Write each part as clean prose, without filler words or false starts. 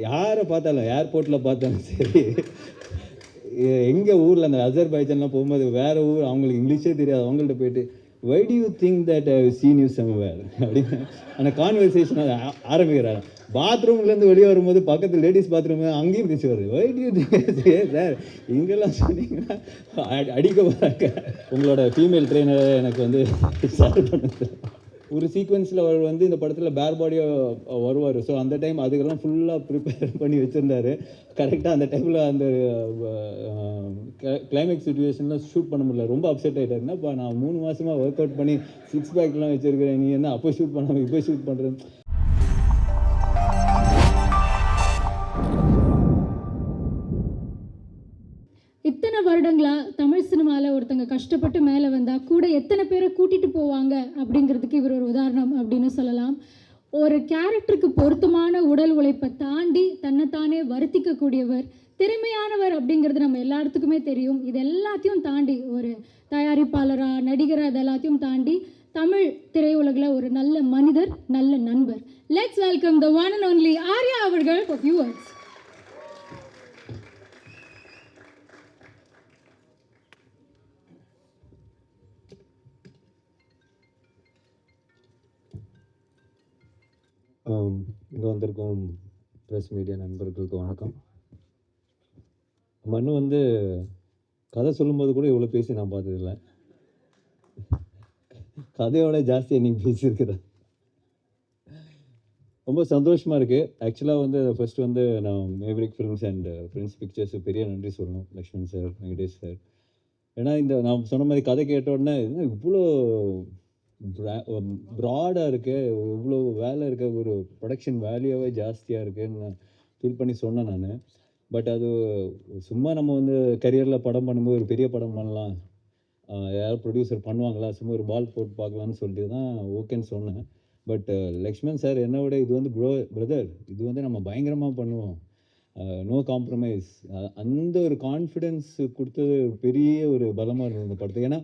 யாரை பார்த்தாலும் ஏர்போர்ட்டில் பார்த்தாலும் சரி, எங்கே ஊரில் அந்த அஜர்பைஜான்லாம் போகும்போது வேறு ஊர் அவங்களுக்கு இங்கிலீஷே தெரியாது, அவங்கள்ட்ட போயிட்டு why do you think that I seen you somewhere அப்படின்னு அந்த கான்வர்சேஷன் ஆரம்பிக்கிறாங்க. பாத்ரூம்லேருந்து வெளியே வரும்போது பக்கத்து லேடிஸ் பாத்ரூம் அங்கேயும் பேசி வருது. வை டு யூ திங்க் சார் இங்கெல்லாம் சொன்னீங்கன்னா அடிக்க போகிறாங்க. உங்களோட ஃபீமேல் ட்ரெயினரை எனக்கு வந்து ஷேர் பண்ணுது. ஒரு சீக்வன்ஸில் அவர் வந்து இந்த படத்தில் பேர் பாடியாக வருவார். ஸோ அந்த டைம் அதுக்கெல்லாம் ஃபுல்லாக ப்ரிப்பேர் பண்ணி வச்சுருந்தாரு. கரெக்டாக அந்த டைமில் அந்த கிளைமேக்ஸ் சுச்சுவேஷனில் ஷூட் பண்ண முடியல. ரொம்ப அப்செட் ஆகிட்டார். என்னப்பா நான் 3 மாதமாக ஒர்க் அவுட் பண்ணி 6 பேக்லாம் வச்சுருக்கிறேன், நீ என்ன அப்போ ஷூட் பண்ணாமல் இப்போ ஷூட் பண்ணுறேன். இத்தனை வருடங்களா தமிழ் சினிமாவில் ஒருத்தங்க கஷ்டப்பட்டு மேலே வந்தால் கூட எத்தனை பேரை கூட்டிகிட்டு போவாங்க அப்படிங்கிறதுக்கு இவர் ஒரு உதாரணம் அப்படின்னு சொல்லலாம். ஒரு கேரக்டருக்கு பொருத்தமான உடல் உழைப்பை தாண்டி தன்னைத்தானே வருத்திக்கக்கூடியவர், திறமையானவர் அப்படிங்கிறது நம்ம எல்லாத்துக்குமே தெரியும். இது எல்லாத்தையும் தாண்டி ஒரு தயாரிப்பாளராக, நடிகராக, இது எல்லாத்தையும் தாண்டி தமிழ் திரையுலகில் ஒரு நல்ல மனிதர், நல்ல நண்பர். Let's welcome the one and only Arya அவர்கள் ஃபார் வியூவர்ஸ். இங்கே வந்திருக்கும் ப்ரெஸ் மீடியா நண்பர்களுக்கு வணக்கம். மண்ணு வந்து கதை சொல்லும்போது கூட இவ்வளோ பேசி நான் பார்த்ததில்லை. கதையோட ஜாஸ்தியாக நீங்கள் பேசியிருக்கிறேன். ரொம்ப சந்தோஷமாக இருக்குது. ஆக்சுவலாக வந்து ஃபர்ஸ்ட் வந்து நான் Maverick films and Prince pictures பெரிய நன்றி சொல்லணும். Lakshman sir, Venkatesh sir. ஏன்னா இந்த நான் சொன்ன மாதிரி கதை கேட்ட உடனே இவ்வளோ ப்ராடாக இருக்குது, இவ்வளோ வேலை இருக்க, ஒரு ப்ரொடக்ஷன் வேல்யூவே ஜாஸ்தியாக இருக்குதுன்னு நான் ஃபீல் பண்ணி சொன்னேன் நான். பட் அது சும்மா நம்ம வந்து கரியரில் படம் பண்ணும்போது ஒரு பெரிய படம் பண்ணலாம், யாரும் ப்ரொடியூசர் பண்ணுவாங்களா, சும்மா ஒரு பால் போட்டு பார்க்கலான்னு சொல்லிட்டு தான் ஓகேன்னு சொன்னேன். பட் லக்ஷ்மண் சார் என்னை விட இது வந்து பிரதர் இது வந்து நம்ம பயங்கரமாக பண்ணுவோம், நோ காம்ப்ரமைஸ், அந்த ஒரு கான்ஃபிடென்ஸ் கொடுத்தது பெரிய ஒரு பலமாக இருந்தது இந்த படத்துக்கு. ஏன்னா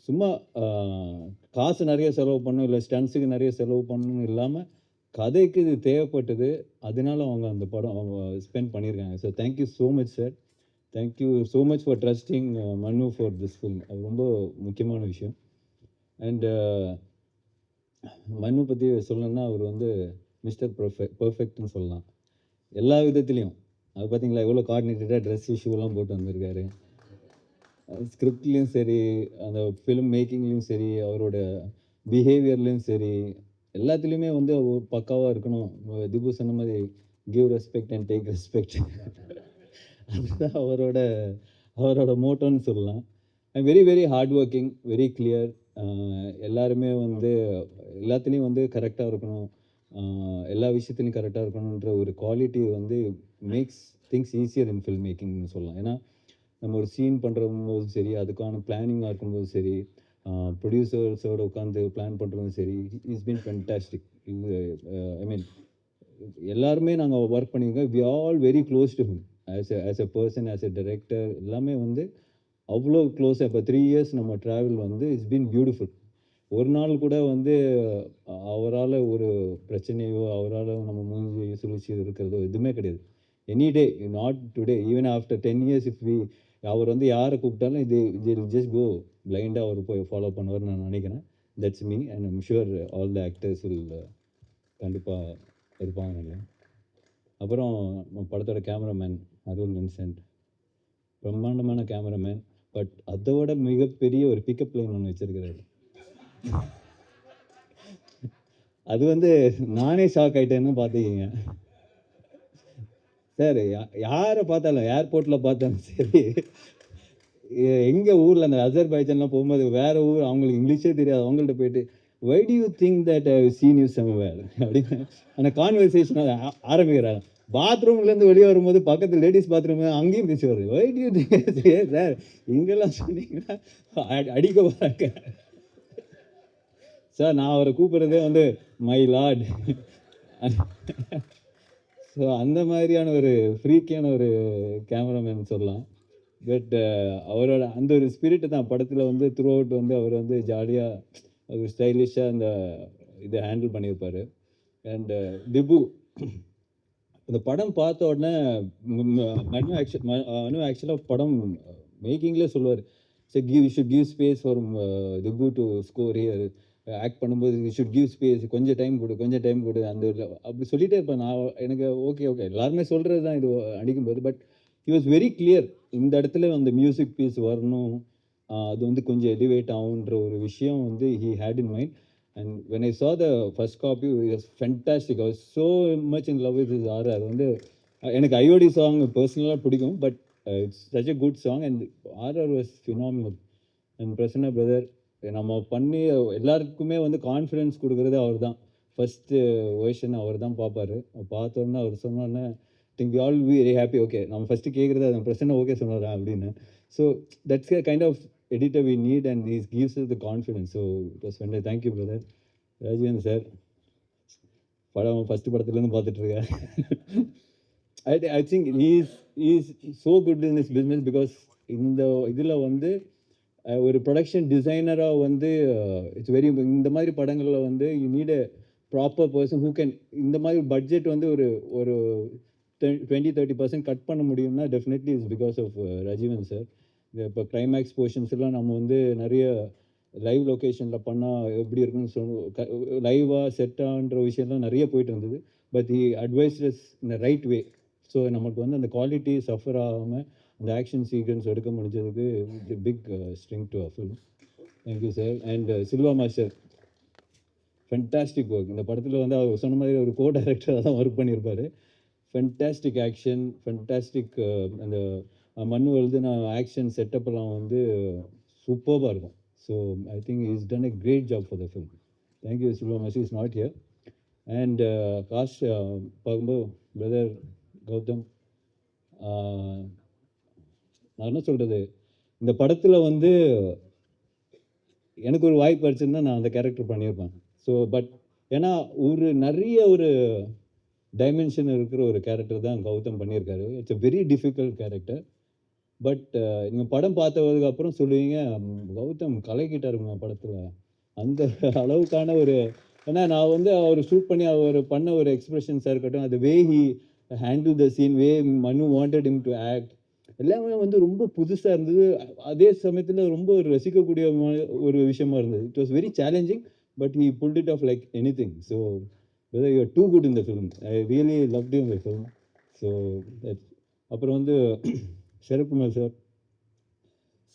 சும்மா காசு நிறைய செலவு பண்ணணும், இல்லை ஸ்டன்ஸுக்கு நிறைய செலவு பண்ணணும் இல்லாமல் கதைக்கு இது தேவைப்பட்டது. அதனால அவங்க அந்த படம் அவங்க ஸ்பெண்ட் பண்ணியிருக்காங்க. So thank you so much sir, thank you so much for trusting மனு ஃபார் திஸ் ஃபில்ம். அது ரொம்ப முக்கியமான விஷயம். அண்டு மனு பற்றி சொல்லணும்னா அவர் வந்து மிஸ்டர் பர்ஃபெக்ட்னு சொல்லலாம் எல்லா விதத்துலேயும். அது பார்த்தீங்களா எவ்வளோ கோஆர்டினேட்டடாக ட்ரெஸ் இஷ்யூலாம் போட்டு வந்திருக்காரு. ஸ்கிரிப்ட்லேயும் சரி, அந்த ஃபிலிம் மேக்கிங்லேயும் சரி, அவரோட பிஹேவியர்லேயும் சரி, எல்லாத்துலேயுமே வந்து பக்காவாக இருக்கணும். திபு சொன்ன மாதிரி give respect and take respect, அதுதான் அவரோட மோட்டோன்னு சொல்லலாம். Very very hard working, very clear. எல்லாருமே வந்து எல்லாத்துலேயும் வந்து கரெக்டாக இருக்கணும், எல்லா விஷயத்துலையும் கரெக்டாக இருக்கணுன்ற ஒரு குவாலிட்டி வந்து makes things easier in film மேக்கிங்னு சொல்லலாம். ஏன்னா நம்ம ஒரு சீன் பண்ணுறம்போதும் சரி, அதுக்கான பிளானிங்காக இருக்கும்போது சரி, ப்ரொடியூசர்ஸோட உட்காந்து பிளான் பண்ணுறதும் சரி, is been fantastic. I mean எல்லாருமே நாங்கள் ஒர்க் பண்ணியிருக்கோம். We all very close to him as a person, as a director, எல்லாமே வந்து அவ்வளோ க்ளோஸாக. இப்போ 3 இயர்ஸ் நம்ம ட்ராவல் வந்து இட்ஸ் பீன் பியூட்டிஃபுல். ஒரு நாள் கூட வந்து அவரால் ஒரு பிரச்சனையோ, அவரால் நம்ம மூஞ்சி சுழிச்சு இருக்கிறதோ எதுவுமே கிடையாது. Any day, not today, even after 10 years if அவர் வந்து யாரை கூப்பிட்டாலும் இது ஜஸ்ட் கோ பிளைண்டாக அவர் போய் ஃபாலோ பண்ணுவார்னு நான் நினைக்கிறேன். That's me and I'm sure all the actors will கண்டிப்பாக இருப்பாங்க நினைக்கிறேன். அப்புறம் படத்தோட கேமராமேன் அருள் வின்சென்ட், பிரம்மாண்டமான கேமராமேன். பட் அதோட மிகப்பெரிய ஒரு பிக்கப் லைன் ஒன்று வச்சிருக்கிறாரு. அது வந்து நானே ஷாக் ஆகிட்டேன்னு பார்த்துக்கிங்க சார். யாரை பார்த்தாலும் ஏர்போர்ட்டில் பார்த்தாலும் சரி, எங்கள் ஊரில் அந்த அஜர்பைஜான்லாம் போகும்போது வேறு ஊர் அவங்களுக்கு இங்கிலீஷே தெரியாது, அவங்கள்ட்ட போயிட்டு why do you think that I seen you somewhere அப்படின்னு அந்த கான்வர்சேஷன் ஆரம்பிக்கிறாங்க. பாத்ரூம்லேருந்து வெளியே வரும்போது பக்கத்து லேடிஸ் பாத்ரூம் அங்கேயும் பேசி வருது. வை டு யூ திங்க் சார் இங்கெல்லாம் சொன்னீங்கன்னா அடிக்க போகிறாங்க சார். நான் அவரை கூப்பிட்றதே வந்து மை லார்ட். ஸோ அந்த மாதிரியான ஒரு ஃப்ரீக்கியான ஒரு கேமராமேன் சொல்லலாம். பட் அவரோட அந்த ஒரு ஸ்பிரிட்டு தான் படத்தில் வந்து த்ரூ அவுட் வந்து அவர் வந்து ஜாலியாக ஒரு ஸ்டைலிஷாக அந்த இதை ஹேண்டில் பண்ணியிருப்பார். அண்டு திபு இந்த படம் பார்த்த உடனே மனு ஆக்சுவலாக படம் மேக்கிங்லேயே சொல்லுவார், சரி give should give space for Dipu to score here, act பண்ணும்போது ஷுட் கிவ் ஸ்பேஸ், கொஞ்சம் டைம் கொடு கொஞ்சம் டைம் கொடு, அந்த அப்படி சொல்லிட்டே இருப்பேன் நான். எனக்கு ஓகே ஓகே எல்லாருமே சொல்கிறது தான் இது அடிக்கும்போது. But he was very clear, இந்த இடத்துல அந்த மியூசிக் பீஸ் வரணும், அது வந்து கொஞ்சம் எலிவேட் ஆகுன்ற ஒரு விஷயம் வந்து he had in mind. And when I saw the first copy, it was fantastic. I was so much in love with his RR. அது வந்து எனக்கு ஐஓடி சாங் பர்சனலாக பிடிக்கும், but it's such a good song and RR was phenomenal. And Prasanna brother நம்ம பண்ணி எல்லாருக்குமே வந்து confidence கொடுக்குறது அவர் தான். ஃபஸ்ட்டு வேர்ஷன் அவர் தான் பார்ப்பார். பார்த்தோன்னே அவர் சொன்னோன்னே think all we very happy. Okay நம்ம ஃபஸ்ட்டு கேட்குறது அது பிரசன்னா ஓகே சொன்னாரா அப்படின்னு. So that's a kind of editor we need, and he gives us the confidence. So it was fantastic. Thank you brother. Rajeevan sir படம் ஃபஸ்ட்டு படத்துலேருந்து பார்த்துட்ருக்கேன். I think he is so good in this business because இந்த இதில் வந்து ஒரு production டிசைனராக வந்து it's very, இந்த மாதிரி படங்களில் வந்து you need a proper person who can, இந்த மாதிரி பட்ஜெட் வந்து ஒரு ஒரு 20-30% கட் பண்ண முடியும்னா definitely it's because of Rajeevan sir. இப்போ கிளைமேக்ஸ் போர்ஷன்ஸ்லாம் நம்ம வந்து நிறைய லைவ் லொக்கேஷனில் பண்ணால் எப்படி இருக்குன்னு லைவாக செட்டான்ற விஷயம்லாம் நிறைய போயிட்டு இருந்தது. But he advised us in right way. So நமக்கு வந்து அந்த குவாலிட்டி சஃபர் ஆகாமல் அந்த ஆக்ஷன் சீக்வன்ஸ் எடுக்க முடிஞ்சதுக்கு big strength to a film. Thank you sir. And Silva master fantastic work. இந்த படத்தில் வந்து அவர் சொன்ன மாதிரி ஒரு கோ டைரக்டராக தான் ஒர்க் பண்ணியிருப்பார். ஃபென்டாஸ்டிக் ஆக்ஷன், ஃபென்டாஸ்டிக் அந்த மண்ணு எழுதுன ஆக்ஷன் செட்டப்லாம் வந்து சூப்பராக இருக்கும். So I think is done a great job for the film. Thank you Silva master is not here. And cast பார்க்கும்போது பிரதர் கௌதம், நான் என்ன சொல்கிறது, இந்த படத்தில் வந்து எனக்கு ஒரு வாய்ப்பு அடிச்சிருந்தா நான் அந்த கேரக்டர் பண்ணியிருப்பேன். ஸோ பட் ஏன்னா நிறைய ஒரு டைமென்ஷன் இருக்கிற ஒரு கேரக்டர் தான் கௌதம் பண்ணியிருக்காரு. It's a very difficult character. But நீங்கள் படம் பார்த்ததுக்கு அப்புறம் சொல்லுவீங்க, கௌதம் கலக்கிட்டாருங்க படத்தில், அந்த அளவுக்கான ஒரு, ஏன்னா நான் வந்து அவர் ஷூட் பண்ணி அவர் பண்ண ஒரு எக்ஸ்பிரஷன்ஸாக இருக்கட்டும், அது way he handle the scene, way Manu wanted him to act, எல்லாமே வந்து ரொம்ப புதுசாக இருந்தது. அதே சமயத்தில் ரொம்ப ஒரு ரசிக்கக்கூடிய ஒரு விஷயமா இருந்தது. It was very challenging, but he pulled it of like any thing. So whether you are too good in the film. I really loved you in the film. So அப்புறம் வந்து ஷரத்குமார்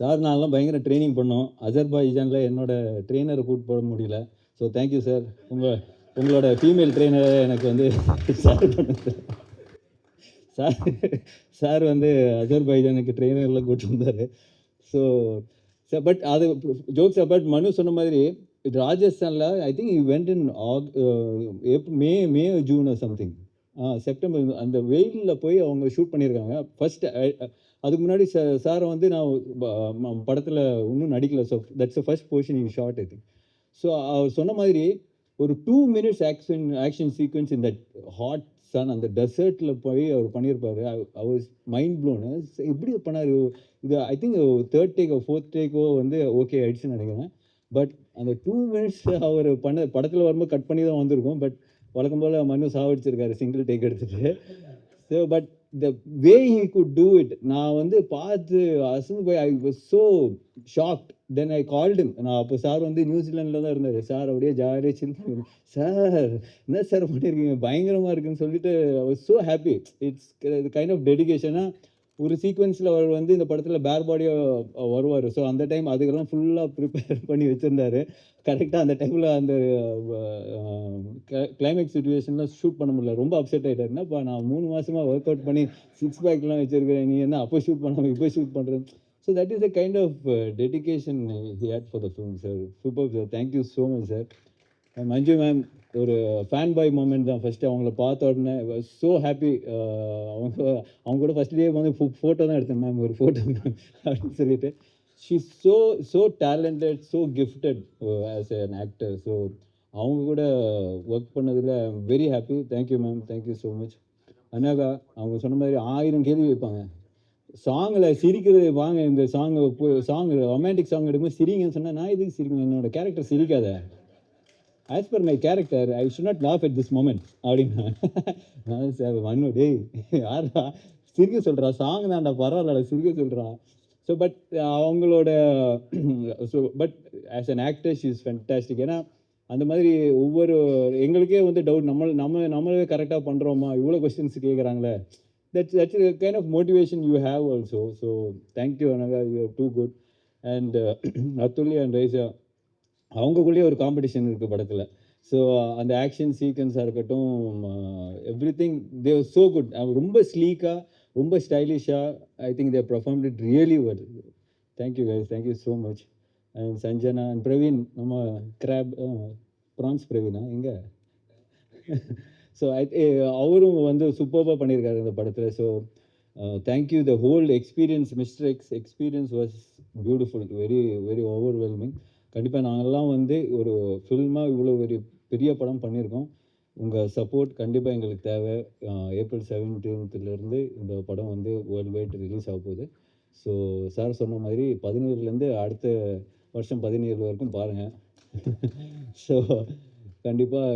சார் நான்லாம் பயங்கர ட்ரைனிங் பண்ணோம். அஜர்பைஜானில் என்னோட ட்ரெயினரை கூப்பிட்டு போட முடியல. So thank you sir, உங்களோட ஃபீமேல் ட்ரெயினரை எனக்கு வந்து ஷேர் பண்ணுங்க சார். சார் வந்து அஜர்பைஜானுக்கு ட்ரெயினர்லாம் கூப்பிட்டு வந்தார். ஸோ பட் அது ஜோக்ஸ் அபவுட் மனு சொன்ன மாதிரி ராஜஸ்தானில் I think you went in May June or something, September, அந்த வெயிலில் போய் அவங்க ஷூட் பண்ணியிருக்காங்க ஃபஸ்ட்டு. அதுக்கு முன்னாடி சாரை வந்து நான் படத்தில் இன்னும் நடிக்கல. So that's the first portion in short I think. So அவர் சொன்ன மாதிரி ஒரு 2 minutes ஆக்ஷன் சீக்வன்ஸ் இந்த ஹாட் சன், அந்த டெசர்ட்டில் போய் அவர் பண்ணியிருப்பார். அவர் மைண்ட் ப்ளோனு, எப்படி பண்ணார் இது. I think 3rd taco 4th taco வந்து ஓகே ஆயிடுச்சுன்னு நினைக்கிறேன். பட் அந்த 2 minutes அவர் படத்தில் வரும்போது கட் பண்ணி தான் வந்திருக்கும். பட் வழக்கம் போல் மனு சாவடிச்சிருக்காரு சிங்கிள் டேக் எடுத்துகிட்டு. So but the way he could do it, நான் வந்து பார்த்து அசந்து போய் ஐ was so shocked. Then I called him. நான் அப்போ சார் வந்து நியூசிலாண்டில் தான் இருந்தார். சார் அப்படியே ஜாலியாக சில் பண்ணி, சார் என்ன சார் பண்ணியிருக்கீங்க, பயங்கரமாக இருக்குன்னு சொல்லிட்டு I was so happy. It's kind of டெடிகேஷனாக ஒரு சீக்வன்ஸில் அவர் வந்து இந்த படத்தில் பேர் பாடியாக வருவார். ஸோ அந்த டைம் அதுக்கெல்லாம் ஃபுல்லாக ப்ரிப்பேர் பண்ணி வச்சுருந்தாரு. கரெக்டாக அந்த டைமில் அந்த கிளைமேக்ஸ் சுச்சுவேஷன்லாம் ஷூட் பண்ண முடியல. ரொம்ப அப்செட் ஆகிட்டார். என்னப்பா நான் 3 மாதமாக ஒர்க் அவுட் பண்ணி 6 பேக்லாம் வச்சுருக்கிறேன், நீ என்ன அப்போ ஷூட் பண்ணாமல் இப்போ ஷூட் பண்ணுறேன். So that is a kind of dedication he had for the film, sir. Super sir, thank you so much sir. Manju ma'am ஒரு ஃபேன் பாய் மூமெண்ட் தான். ஃபஸ்ட்டு அவங்கள பார்த்த உடனே ஸோ ஹாப்பி. அவங்க கூட ஃபஸ்ட் டே வந்து ஃபோட்டோ தான் எடுத்தேன் மேம், ஒரு ஃபோட்டோ மேம் அப்படின்னு சொல்லிட்டு. She so talented, so gifted as an actor. So அவங்க கூட ஒர்க் பண்ணதில் very happy. Thank you ma'am, thank you so much. Anagha அவங்க சொன்ன மாதிரி 1000 கேள்வி வைப்பாங்க. சாங்கில் சிரிக்கிறது, வாங்க இந்த சாங் ரொமான்டிக் சாங் எடுக்கும்போது சிரிங்கன்னு சொன்னால் நான் எதுக்கு சிரிக்கணும், என்னோட கேரக்டர் சிரிக்காத, as per my character I should not laugh at this moment அப்படின்னா நான் சார் மண்ணு டேய் யாரா சிரிக்க சொல்கிறா சாங் தான்டா பரவாயில்லடா சிரிக்க சொல்கிறா ஸோ பட் அவங்களோட so but as an actor she is fantastic. ஏன்னா அந்த மாதிரி ஒவ்வொரு எங்களுக்கே வந்து டவுட் நம்மளே கரெக்டாக பண்ணுறோமா இவ்வளோ கொஸ்டின்ஸ் கேட்குறாங்களே that's kind of motivation you have also. So thank you Anagha, you are too good. And Athulya and Raiza அவங்கக்குள்ளேயே ஒரு காம்படிஷன் இருக்குது படத்தில். ஸோ அந்த ஆக்ஷன் சீக்வன்ஸாக இருக்கட்டும், everything they was so good. ரொம்ப ஸ்லீக்காக ரொம்ப ஸ்டைலிஷாக I think they performed it really well. Thank you guys, thank you so much. And Sanjana and Praveen, நம்ம கிராப் ப்ரான்ஸ் பிரவீனா எங்கே ஸோ அவரும் வந்து சூப்பராக பண்ணியிருக்காரு இந்த படத்தில். So thank you. The whole experience, mister X experience was beautiful, very very overwhelming. கண்டிப்பாக நாங்கள்லாம் வந்து ஒரு ஃபில்மாக இவ்வளோ ஒரு பெரிய படம் பண்ணியிருக்கோம். உங்கள் சப்போர்ட் கண்டிப்பாக எங்களுக்கு தேவை. ஏப்ரல் 17லேருந்து இந்த படம் வந்து வேர்ல்டு வைட் ரிலீஸ் ஆக போகுது. ஸோ சார் சொன்ன மாதிரி 17லேருந்து அடுத்த வருஷம் 17 வரைக்கும் பாருங்கள். ஸோ கண்டிப்பாக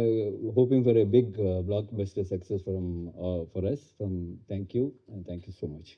hoping for a big blockbuster success for us from thank you and thank you so much.